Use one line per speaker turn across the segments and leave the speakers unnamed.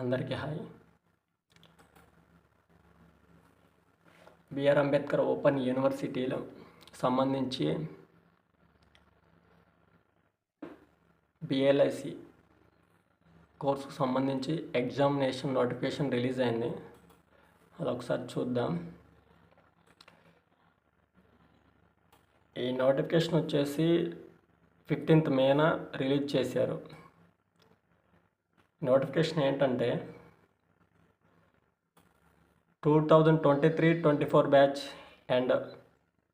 అందరికీ hi. BR Ambedkar open యూనివర్సిటీలో సంబంధించి బిఎల్ఐసి కోర్సుకు సంబంధించి ఎగ్జామినేషన్ నోటిఫికేషన్ రిలీజ్ అయింది. అది ఒకసారి చూద్దాం. ఈ నోటిఫికేషన్ వచ్చేసి 15th మేన రిలీజ్ చేశారు. నోటిఫికేషన్ ఏంటంటే 2023-24 బ్యాచ్ అండ్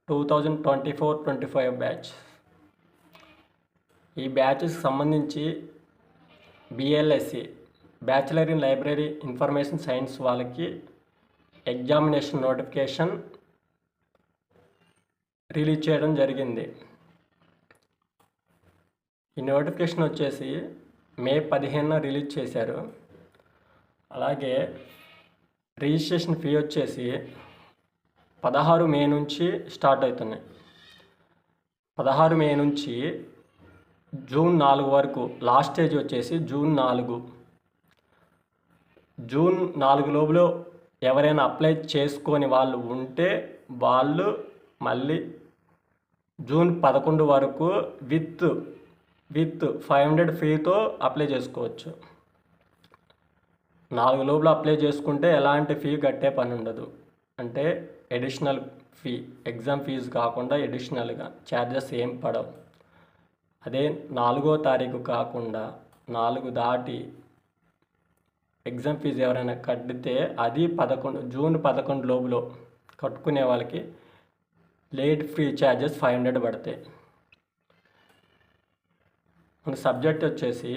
2024-25 బ్యాచ్. ఈ బ్యాచెస్ సంబంధించి BLSc bachelor in library information science వాళ్ళకి ఎగ్జామినేషన్ నోటిఫికేషన్ రిలీజ్ చేయడం జరిగింది. ఈ నోటిఫికేషన్ వచ్చేసి మే 15న రిలీజ్ చేశారు. అలాగే రిజిస్ట్రేషన్ ఫీ వచ్చేసి 16 మే నుంచి స్టార్ట్ అవుతున్నాయి. 16 మే నుంచి జూన్ 4 వరకు, లాస్ట్ స్టేజ్ వచ్చేసి జూన్ 4. జూన్ 4 లోపల ఎవరైనా అప్లై చేసుకొని వాళ్ళు ఉంటే వాళ్ళు మళ్ళీ జూన్ 11 వరకు విత్ 500 ఫీతో అప్లై చేసుకోవచ్చు. 4 లోపల అప్లై చేసుకుంటే ఎలాంటి ఫీ కట్టే పని ఉండదు. అంటే ఎడిషనల్ ఫీ, ఎగ్జామ్ ఫీజు కాకుండా ఎడిషనల్గా ఛార్జెస్ ఏం పడవు. అదే 4వ తారీఖు కాకుండా 4 దాటి ఎగ్జామ్ ఫీజు ఎవరైనా కట్టితే అది జూన్ 11 లోపల కట్టుకునే వాళ్ళకి లేట్ ఫీ ఛార్జెస్ 500 పడతాయి. మన సబ్జెక్ట్ వచ్చేసి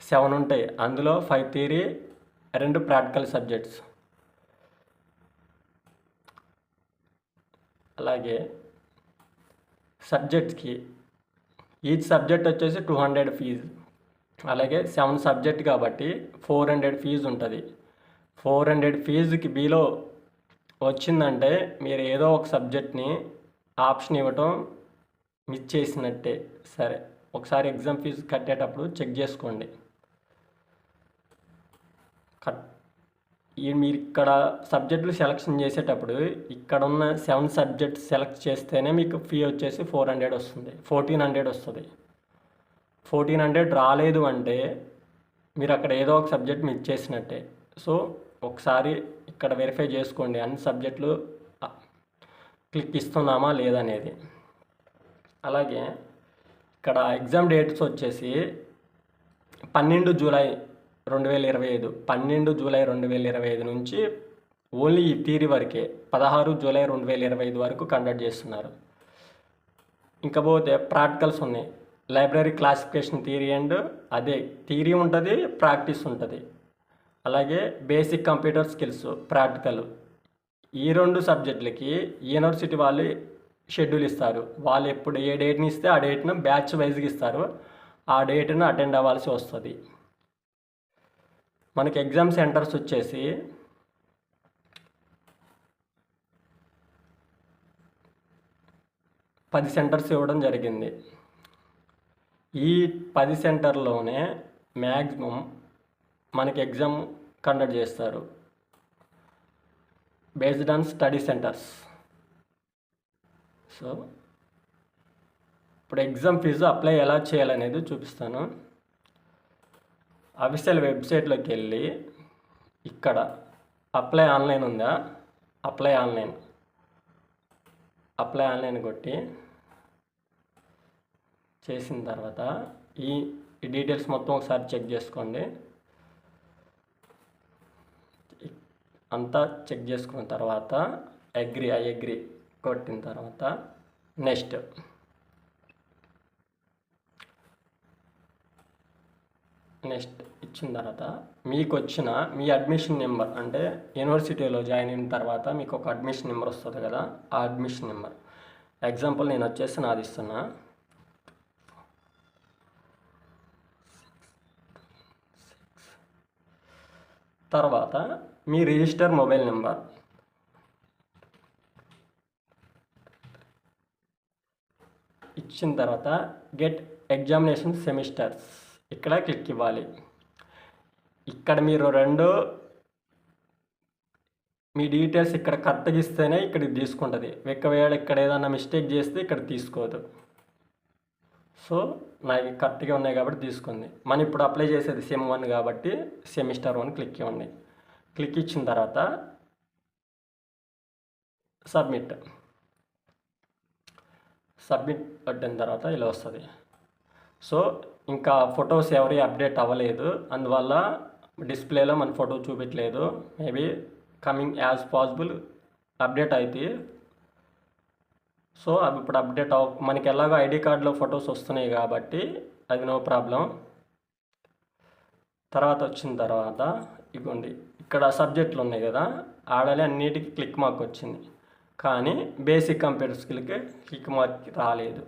7 ఉంటాయి. అందులో 5 థియరీ, 2 ప్రాక్టికల్ సబ్జెక్ట్స్. అలాగే సబ్జెక్ట్స్కి ఈచ్ సబ్జెక్ట్ వచ్చేసి 200 ఫీజు. అలాగే 7 సబ్జెక్ట్ కాబట్టి 400 ఫీజు ఉంటుంది. 400 ఫీజుకి బిలో వచ్చిందంటే మీరు ఏదో ఒక సబ్జెక్ట్ని ఆప్షన్ ఇవ్వటం మిస్ చేసినట్టే. సరే, ఒకసారి ఎగ్జామ్ ఫీజు కట్టేటప్పుడు చెక్ చేసుకోండి. మీరు ఇక్కడ సబ్జెక్టులు సెలెక్షన్ చేసేటప్పుడు ఇక్కడ ఉన్న 7 సబ్జెక్ట్స్ సెలెక్ట్ చేస్తేనే మీకు ఫీ వచ్చేసి 400 వస్తుంది, 1400 వస్తుంది. 1400 రాలేదు అంటే మీరు అక్కడ ఏదో ఒక సబ్జెక్ట్ మిస్ చేసినట్టే. సో ఒకసారి ఇక్కడ వెరిఫై చేసుకోండి అన్ని సబ్జెక్టులు క్లిక్ ఇస్తున్నామా లేదనేది. అలాగే ఇక్కడ ఎగ్జామ్ డేట్స్ వచ్చేసి 12 జూలై 2025, 12 జూలై 2025 నుంచి ఓన్లీ ఈ థియరీ వరకే 16 జూలై 2025 వరకు కండక్ట్ చేస్తున్నారు. ఇంకా పోతే ప్రాక్టికల్స్ ఉన్నాయి. లైబ్రరీ క్లాసిఫికేషన్ థియరీ అండ్ అదే థియరీ ఉంటుంది, ప్రాక్టీస్ ఉంటుంది. అలాగే బేసిక్ కంప్యూటర్ స్కిల్స్ ప్రాక్టికల్. ఈ 2 సబ్జెక్టులకి యూనివర్సిటీ వాళ్ళు షెడ్యూల్ ఇస్తారు. వాళ్ళు ఎప్పుడు ఏ డేట్ని ఇస్తే ఆ డేట్ను బ్యాచ్ వైజ్గా ఇస్తారు. ఆ డేట్ను అటెండ్ అవ్వాల్సి వస్తుంది. మనకి ఎగ్జామ్ సెంటర్స్ వచ్చేసి పది సెంటర్స్ ఇవ్వడం జరిగింది. ఈ 10 సెంటర్లోనే మ్యాక్సిమం మనకి ఎగ్జామ్ కండక్ట్ చేస్తారు based on study centres. So ఇప్పుడు ఎగ్జామ్ ఫీజు అప్లై ఎలా చేయాలనేది చూపిస్తాను. అఫీషియల్ వెబ్సైట్లోకి వెళ్ళి ఇక్కడ అప్లై ఆన్లైన్ ఉందా, అప్లై ఆన్లైన్ కొట్టి చేసిన తర్వాత ఈ డీటెయిల్స్ మొత్తం ఒకసారి చెక్ చేసుకోండి. అంతా చెక్ చేసుకున్న తర్వాత ఐ అగ్రి కొట్టిన తర్వాత నెక్స్ట్ ఇచ్చిన తర్వాత మీకు వచ్చిన మీ అడ్మిషన్ నెంబర్, అంటే యూనివర్సిటీలో జాయిన్ అయిన తర్వాత మీకు ఒక అడ్మిషన్ నెంబర్ వస్తుంది కదా, ఆ అడ్మిషన్ నెంబర్. ఎగ్జాంపుల్ నేను వచ్చేసి నాది ఇస్తున్నా. తర్వాత మీ రిజిస్టర్ మొబైల్ నెంబర్, ఇచ్చిన తర్వాత గెట్ ఎగ్జామినేషన్ సెమిస్టర్స్ ఇక్కడ క్లిక్ ఇవ్వాలి. ఇక్కడ మీరు రెండు మీ డీటెయిల్స్ ఇక్కడ కరెక్ట్గా ఇస్తేనే ఇక్కడికి తీసుకుంటుంది. ఒకవేళ ఇక్కడ ఏదైనా మిస్టేక్ చేస్తే ఇక్కడ తీసుకోదు. సో నాకు కరెక్ట్గా ఉన్నాయి కాబట్టి తీసుకుంది. మనం ఇప్పుడు అప్లై చేసేది సెమ్ 1 కాబట్టి సెమిస్టర్ 1 క్లిక్ ఇవ్వండి. క్లిక్ ఇచ్చిన తర్వాత సబ్మిట్ పట్టిన తర్వాత ఇలా వస్తుంది. సో ఇంకా ఫొటోస్ ఎవరి అప్డేట్ అవ్వలేదు, అందువల్ల డిస్ప్లేలో మన ఫోటో చూపించలేదు. Maybe coming as possible update అయితే. సో అవి ఇప్పుడు అప్డేట్ మనకి ఎలాగో ఐడి కార్డులో ఫొటోస్ వస్తున్నాయి కాబట్టి అది నో ప్రాబ్లం. తర్వాత వచ్చిన తర్వాత ఇగోండి ఇక్కడ సబ్జెక్టులు ఉన్నాయి కదా, ఆడాలి అన్నిటికీ క్లిక్ మార్క్ వచ్చింది, కానీ బేసిక్ కంప్యూటర్ స్కిల్కి క్లిక్ మార్క్ రాలేదు.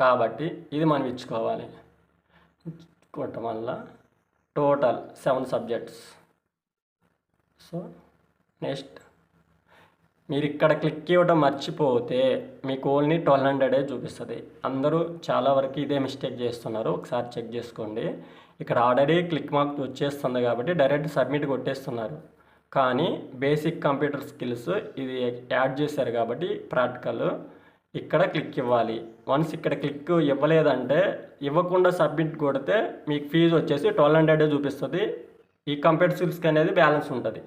కాబట్టి ఇది మనం ఇచ్చుకోవాలి. ఇచ్చుకోవటం వల్ల టోటల్ 7 సబ్జెక్ట్స్. సో నెక్స్ట్ మీరు ఇక్కడ క్లిక్ ఇవ్వడం మర్చిపోతే మీకు ఓన్లీ 1200 చూపిస్తుంది. అందరూ చాలా వరకు ఇదే మిస్టేక్ చేస్తున్నారు, ఒకసారి చెక్ చేసుకోండి. ఇక్కడ ఆల్రెడీ క్లిక్ మార్క్ వచ్చేస్తుంది కాబట్టి డైరెక్ట్ సబ్మిట్ కొట్టేస్తున్నారు. కానీ బేసిక్ కంప్యూటర్ స్కిల్స్ ఇది యాడ్ చేశారు కాబట్టి ప్రాక్టికల్ ఇక్కడ క్లిక్ ఇవ్వాలి. వన్స్ ఇక్కడ క్లిక్ ఇవ్వలేదంటే, ఇవ్వకుండా సబ్మిట్ కొడితే మీకు ఫీజు వచ్చేసి 1200 చూపిస్తుంది. ఈ కంప్యూటర్ స్కిల్స్కి అనేది బ్యాలెన్స్ ఉంటుంది.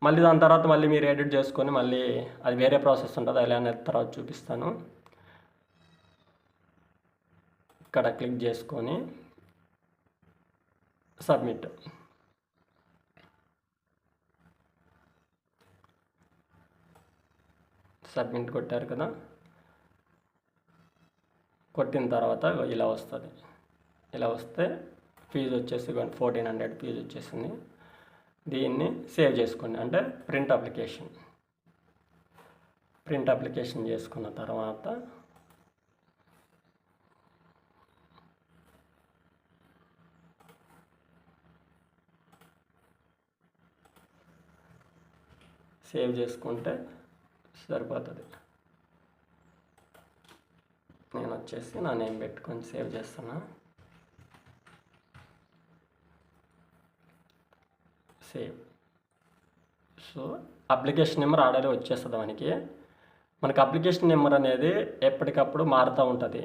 మళ్ళీ దాని తర్వాత మళ్ళీ మీరు ఎడిట్ చేసుకొని మళ్ళీ అది వేరే ప్రాసెస్ ఉంటుంది, అలా అనేది తర్వాత చూపిస్తాను. ఇక్కడ క్లిక్ చేసుకొని సబ్మిట్ కొట్టారు కదా, కొట్టిన తర్వాత ఇలా వస్తుంది. ఇలా వస్తే ఫీజు వచ్చేసి 1400 ఫీజు వచ్చేసింది. దీన్ని సేవ్ చేసుకోండి, అంటే ప్రింట్ అప్లికేషన్ చేసుకున్న తర్వాత సేవ్ చేసుకుంటే సరిపోతుంది. నేను వచ్చేసి నా నేమ్ పెట్టుకొని సేవ్ చేస్తున్నా. Save. So application number already వచ్చేస్తుంది మనకి అప్లికేషన్ నెంబర్ అనేది ఎప్పటికప్పుడు మారుతూ ఉంటుంది,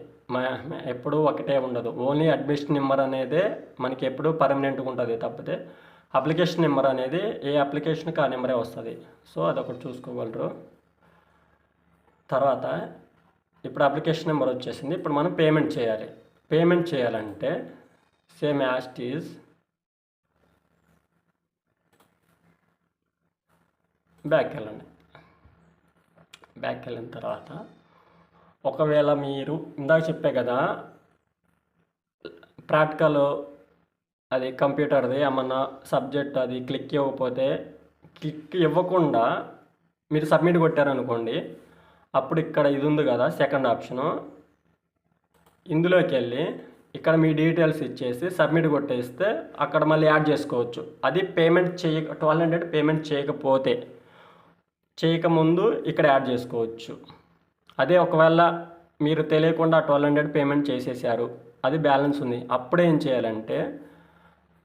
ఎప్పుడూ ఒకటే ఉండదు. ఓన్లీ అడ్మిషన్ నెంబర్ అనేది మనకి ఎప్పుడూ పర్మనెంట్గా ఉంటుంది. తప్పితే అప్లికేషన్ నెంబర్ అనేది ఏ అప్లికేషన్కి ఆ నెంబరే వస్తుంది. సో అదొకటి చూసుకోగలరు. తర్వాత ఇప్పుడు అప్లికేషన్ నెంబర్ వచ్చేసింది. ఇప్పుడు మనం పేమెంట్ చేయాలంటే same as it is back వెళ్ళిన తర్వాత ఒకవేళ మీరు ఇందాక చెప్పే కదా ప్రాక్టికల్ అది కంప్యూటర్ది ఏమన్నా సబ్జెక్ట్ అది క్లిక్ ఇవ్వకుండా మీరు సబ్మిట్ కొట్టారనుకోండి, అప్పుడు ఇక్కడ ఇది ఉంది కదా సెకండ్ ఆప్షను, ఇందులోకి వెళ్ళి ఇక్కడ మీ డీటెయిల్స్ ఇచ్చేసి సబ్మిట్ కొట్టేస్తే అక్కడ మళ్ళీ యాడ్ చేసుకోవచ్చు. అది 1200 పేమెంట్ చేయకముందు ఇక్కడ యాడ్ చేసుకోవచ్చు. అదే ఒకవేళ మీరు తెలియకుండా 1200 పేమెంట్ చేసేసారు, అది బ్యాలెన్స్ ఉంది, అప్పుడు ఏం చేయాలంటే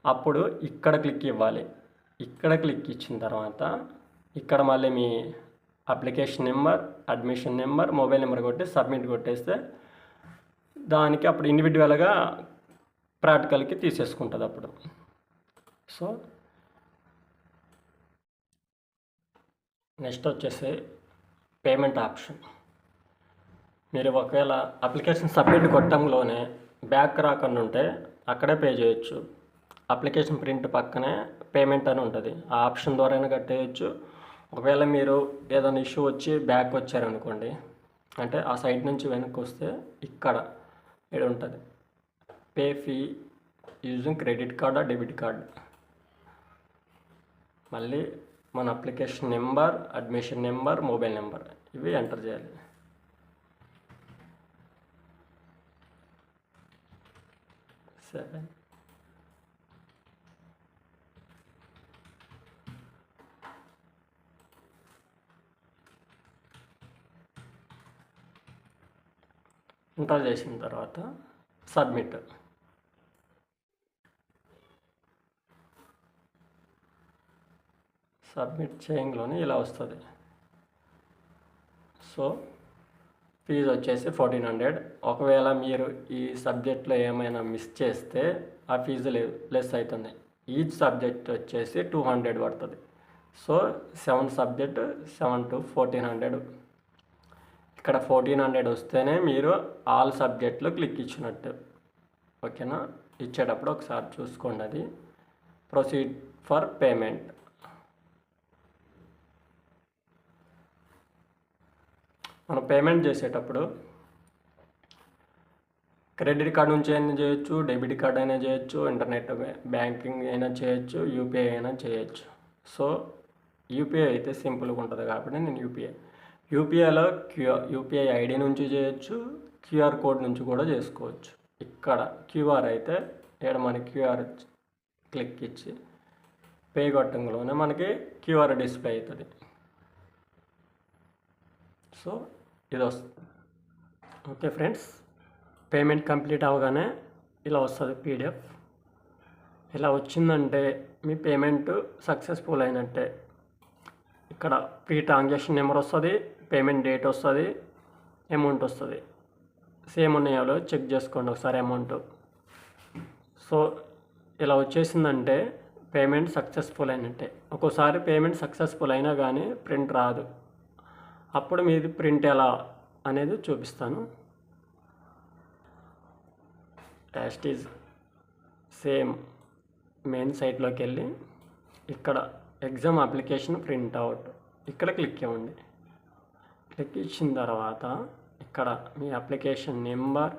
అప్పుడు ఇక్కడ క్లిక్ ఇవ్వాలి. ఇక్కడ క్లిక్ ఇచ్చిన తర్వాత ఇక్కడ మళ్ళీ మీ application number, admission number, mobile number కొట్టి సబ్మిట్ కొట్టేస్తే దానికి అప్పుడు ఇండివిజువల్గా ప్రాక్టికల్కి తీసేసుకుంటుంది అప్పుడు. సో నెక్స్ట్ వచ్చేసి పేమెంట్ ఆప్షన్. మీరు ఒకవేళ అప్లికేషన్ సబ్మిట్ కొట్టంలోనే బ్యాక్ రాకుండా ఉంటే అక్కడే పే చేయొచ్చు. అప్లికేషన్ ప్రింట్ పక్కనే పేమెంట్ అని ఉంటుంది, ఆ ఆప్షన్ ద్వారానే కట్టేయచ్చు. ఒకవేళ మీరు ఏదైనా ఇష్యూ వచ్చి బ్యాక్ వచ్చారనుకోండి, అంటే ఆ సైట్ నుంచి వెనక్కి వస్తే ఇక్కడ ఉంటుంది pay fee using credit card debit card. మళ్ళీ మన application number, admission number, mobile number ఇవి ఎంటర్ చేయాలి. సరే, ఎంటర్ చేసిన తర్వాత సబ్మిట్. సబ్మిట్ చేయంలోనే ఇలా వస్తుంది. సో ఫీజు వచ్చేసి 1400. ఒకవేళ మీరు ఈ సబ్జెక్ట్లో ఏమైనా మిస్ చేస్తే ఆ ఫీజు లెస్ అవుతుంది. ఈచ్ సబ్జెక్ట్ వచ్చేసి 200 పడుతుంది. So 7 subject 7 to 1400. ఇక్కడ 1400 వస్తేనే మీరు ఆల్ సబ్జెక్టులు క్లిక్ ఇచ్చినట్టు. ఓకేనా? ఇచ్చేటప్పుడు ఒకసారి చూసుకోండి. అది ప్రొసీడ్ ఫర్ పేమెంట్. మనం పేమెంట్ చేసేటప్పుడు క్రెడిట్ కార్డ్ నుంచి అయినా చేయొచ్చు, డెబిట్ కార్డ్ అయినా చేయొచ్చు, ఇంటర్నెట్ బ్యాంకింగ్ అయినా చేయొచ్చు, యూపీఐ అయినా చేయొచ్చు. సో యూపీఐ అయితే సింపుల్గా ఉంటుంది కాబట్టి నేను యూపీఐలో యూపీఐ ఐడి నుంచి చేయొచ్చు, క్యూఆర్ కోడ్ నుంచి కూడా చేసుకోవచ్చు. ఇక్కడ క్యూఆర్ అయితే ఇక్కడ మనకి క్యూఆర్ క్లిక్ ఇచ్చి పే కొట్టంలోనే మనకి క్యూఆర్ డిస్ప్లే అవుతుంది. సో ఇది వస్తుంది. ఓకే ఫ్రెండ్స్, పేమెంట్ కంప్లీట్ అవ్వగానే ఇలా వస్తుంది పీడిఎఫ్. ఇలా వచ్చిందంటే మీ పేమెంట్ సక్సెస్ఫుల్ అయినట్టే. ఇక్కడ ప్రీ ట్రాన్సాక్షన్ నెంబర్ వస్తుంది, పేమెంట్ డేట్ వస్తుంది, అమౌంట్ వస్తుంది. సేమ్ ఉన్నాయో చెక్ చేసుకోండి ఒకసారి అమౌంట్. సో ఇలా వచ్చేసిందంటే పేమెంట్ సక్సెస్ఫుల్ అయినట్టే. ఒక్కోసారి పేమెంట్ సక్సెస్ఫుల్ అయినా కానీ ప్రింట్ రాదు. అప్పుడు మీది ప్రింట్ ఎలా అనేది చూపిస్తాను. యాస్టీజ్ సేమ్ మెయిన్ సైట్లోకి వెళ్ళి ఇక్కడ ఎగ్జామ్ అప్లికేషన్ ప్రింట్ అవుట్ ఇక్కడ క్లిక్ ఇవ్వండి. క్లిక్ ఇచ్చిన తర్వాత ఇక్కడ మీ application number,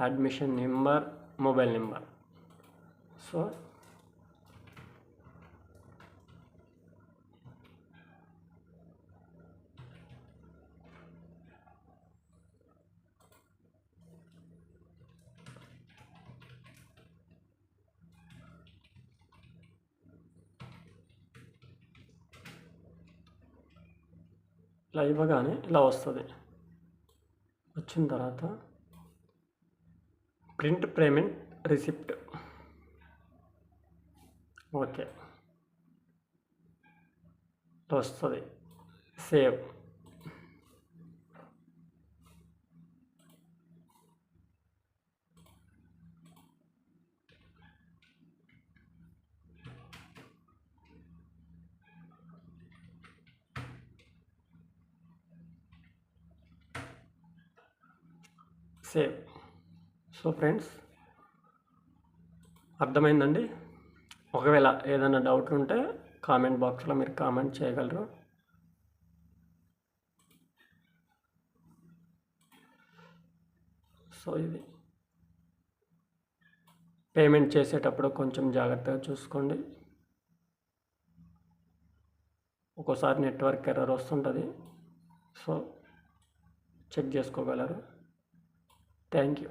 admission number, mobile number. So ఇలా ఇవ్వగానే ఇలా వస్తుంది. వచ్చిన తర్వాత ప్రింట్ పేమెంట్ రిసిప్ట్. ఓకే వస్తుంది. సేవ్. సేవ్. సో ఫ్రెండ్స్, అర్థమైందండి. ఒకవేళ ఏదైనా డౌట్ ఉంటే కామెంట్ బాక్స్లో మీరు కామెంట్ చేయగలరు. సో ఇది పేమెంట్ చేసేటప్పుడు కొంచెం జాగ్రత్తగా చూసుకోండి. ఒక్కోసారి నెట్వర్క్ ఎర్రర్ వస్తుంటుంది. సో చెక్ చేసుకోగలరు. Thank you.